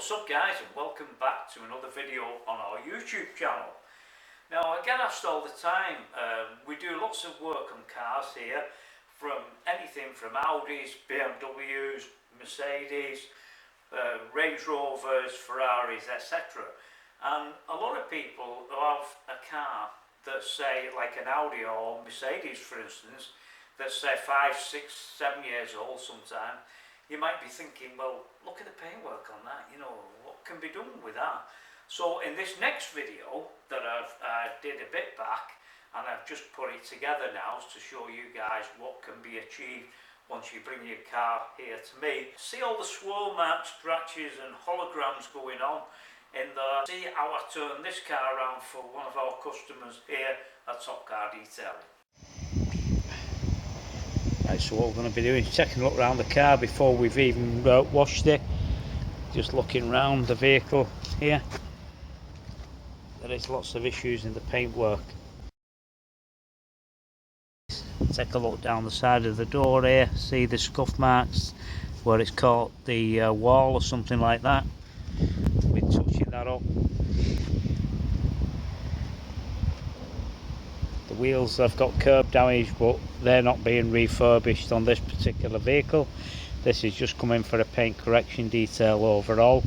What's up guys, and welcome back to another video on our YouTube channel. Now I get asked all the time, we do lots of work on cars here, from anything from Audis, BMWs, Mercedes, Range Rovers, Ferraris, etc. And a lot of people who have a car that say like an Audi or Mercedes for instance, that's say 5, 6, 7 years old sometime, you might be thinking, well, look at the paintwork on that, you know, what can be done with that? So in this next video that I did a bit back, and I've just put it together now to show you guys what can be achieved once you bring your car here to me. See all the swirl marks, scratches and holograms going on in there. See how I turn this car around for one of our customers here at Top Car Detailing. Right, so what we're going to be doing is taking a look around the car before we've even washed it. Just looking around the vehicle here. There is lots of issues in the paintwork. Take a look down the side of the door here. See the scuff marks where it's caught the wall or something like that. We're touching that up. The wheels have got curb damage, but they're not being refurbished on this particular vehicle. This is just coming for a paint correction detail overall.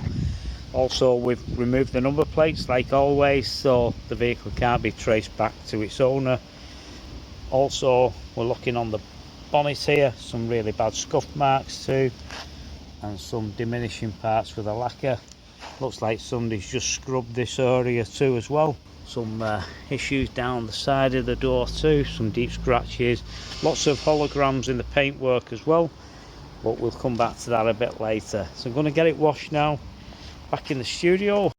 Also, we've removed the number plates like always, so the vehicle can't be traced back to its owner. Also, we're looking on the bonnet here, some really bad scuff marks too, and some diminishing parts with a lacquer. Looks like somebody's just scrubbed this area too as well. Some issues down the side of the door too, some deep scratches, lots of holograms in the paintwork as well, but we'll come back to that a bit later. So I'm going to get it washed now, back in the studio.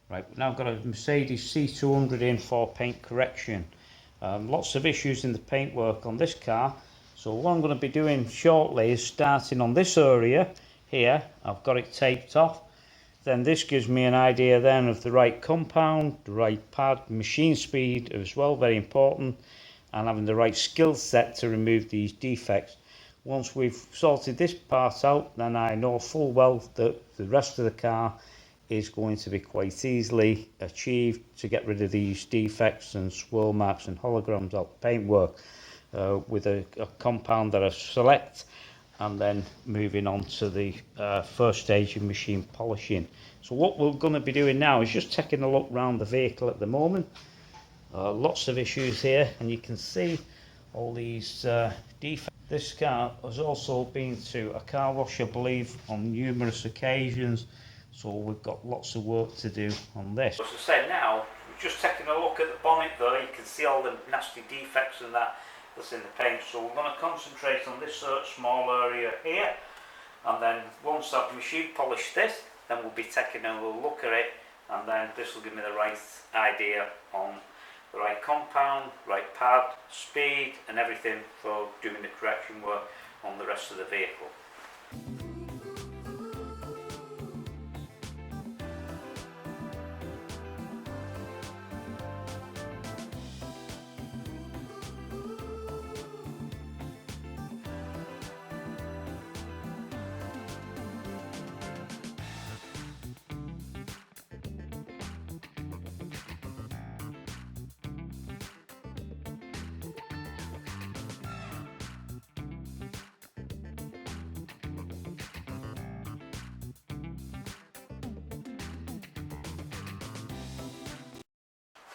Right, we've now got a Mercedes C200 in for paint correction. Lots of issues in the paintwork on this car, so what I'm going to be doing shortly is starting on this area here. I've got it taped off. Then this gives me an idea then of the right compound, the right pad, machine speed as well, very important, and having the right skill set to remove these defects. Once we've sorted this part out, then I know full well that the rest of the car is going to be quite easily achieved to get rid of these defects and swirl marks and holograms out the paintwork with a compound that I select, and then moving on to the first stage of machine polishing. So what we're going to be doing now is just taking a look around the vehicle at the moment. Lots of issues here, and you can see all these defects. This car has also been to a car wash, I believe, on numerous occasions, so we've got lots of work to do on this. As I said, now we're just taking a look at the bonnet there. You can see all the nasty defects and that's in the paint, so we're going to concentrate on this small area here, and then once I've machine polished this, then we'll be taking a look at it, and then this will give me the right idea on the right compound, right pad, speed and everything for doing the correction work on the rest of the vehicle.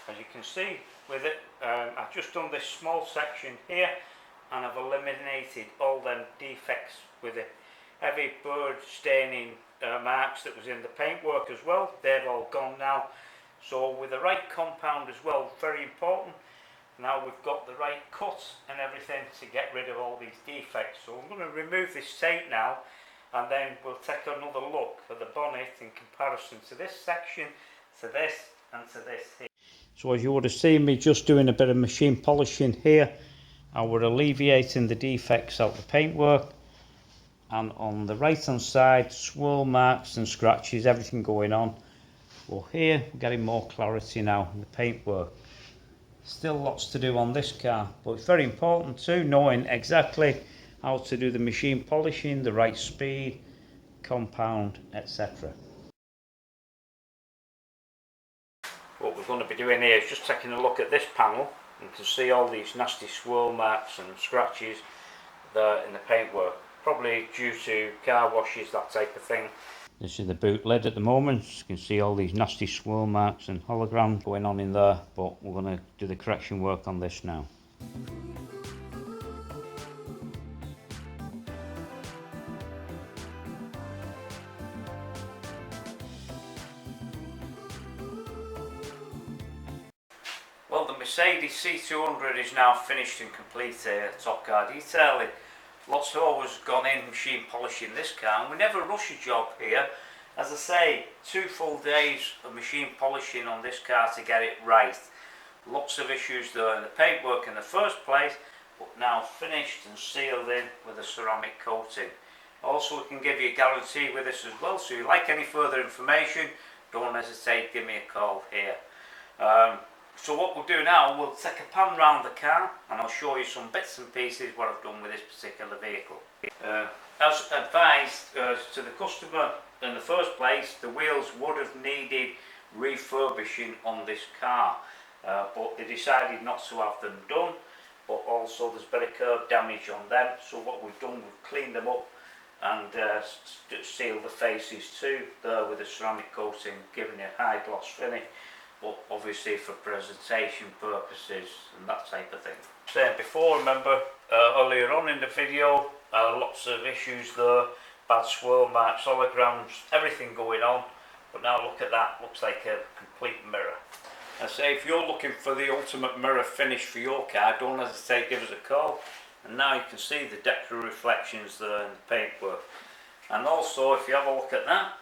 As you can see with it, I've just done this small section here, and I've eliminated all them defects with the heavy bird staining marks that was in the paintwork as well. They've all gone now. So with the right compound as well, very important. Now we've got the right cut and everything to get rid of all these defects. So I'm going to remove this tape now, and then we'll take another look at the bonnet in comparison to this section, to this and to this here. So as you would have seen me just doing a bit of machine polishing here, I were alleviating the defects out the paintwork, and on the right hand side, swirl marks and scratches, everything going on. Well, here we're getting more clarity now in the paintwork. Still lots to do on this car, but it's very important too, knowing exactly how to do the machine polishing, the right speed, compound, etc. what we're going to be doing here is just taking a look at this panel. You can see all these nasty swirl marks and scratches there in the paintwork, probably due to car washes, that type of thing. This is the boot lid at the moment. You can see all these nasty swirl marks and holograms going on in there, but we're going to do the correction work on this now. Well, the Mercedes C200 is now finished and complete here, top car detailing. Lots of hours gone in machine polishing this car, and we never rush a job here. As I say, 2 full days of machine polishing on this car to get it right. Lots of issues there in the paintwork in the first place, but now finished and sealed in with a ceramic coating. Also, we can give you a guarantee with this as well, so if you like any further information, don't hesitate, give me a call here. So what we'll do now, we'll take a pan round the car and I'll show you some bits and pieces what I've done with this particular vehicle. As advised to the customer in the first place, the wheels would have needed refurbishing on this car, but they decided not to have them done, but also there's a bit of curb damage on them, so what we've done, we've cleaned them up and sealed the faces too there with a ceramic coating, giving it a high gloss finish, but obviously for presentation purposes and that type of thing. Said before, remember earlier on in the video, lots of issues there, bad swirl marks, holograms, everything going on, but now look at that, looks like a complete mirror. I say, if you're looking for the ultimate mirror finish for your car, don't hesitate, give us a call. And now you can see the depth of reflections there in the paintwork. And also, if you have a look at that,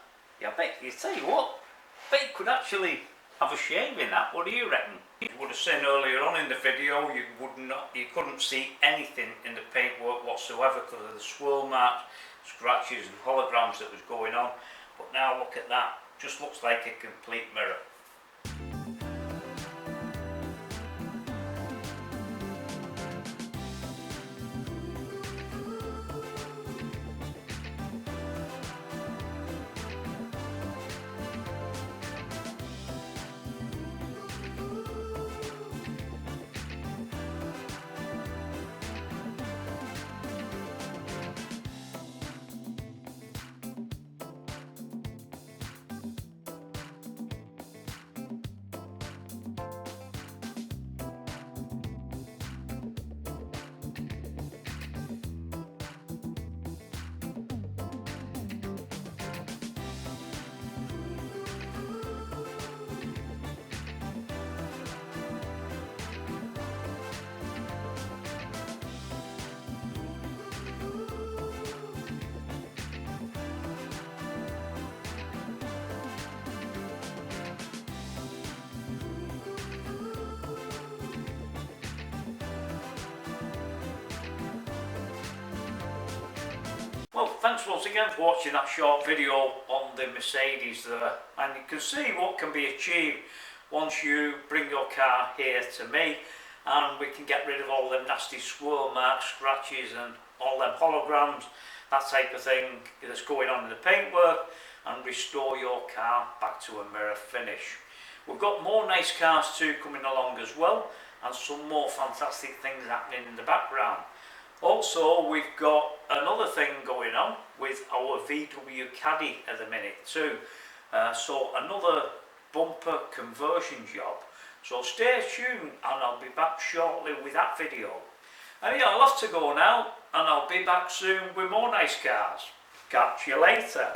I bet you tell you what, I bet you could actually have a shave in that. What do you reckon? You would have seen earlier on in the video, you couldn't see anything in the paintwork whatsoever because of the swirl marks, scratches and holograms that was going on. But now look at that, just looks like a complete mirror. Well, thanks once again for watching that short video on the Mercedes there, and you can see what can be achieved once you bring your car here to me and we can get rid of all them nasty swirl marks, scratches and all them holograms, that type of thing that's going on in the paintwork, and restore your car back to a mirror finish. We've got more nice cars too coming along as well, and some more fantastic things happening in the background. Also, we've got another thing going on with our VW Caddy at the minute too. So another bumper conversion job. So stay tuned and I'll be back shortly with that video. Anyway, I'll have to go now and I'll be back soon with more nice cars. Catch you later.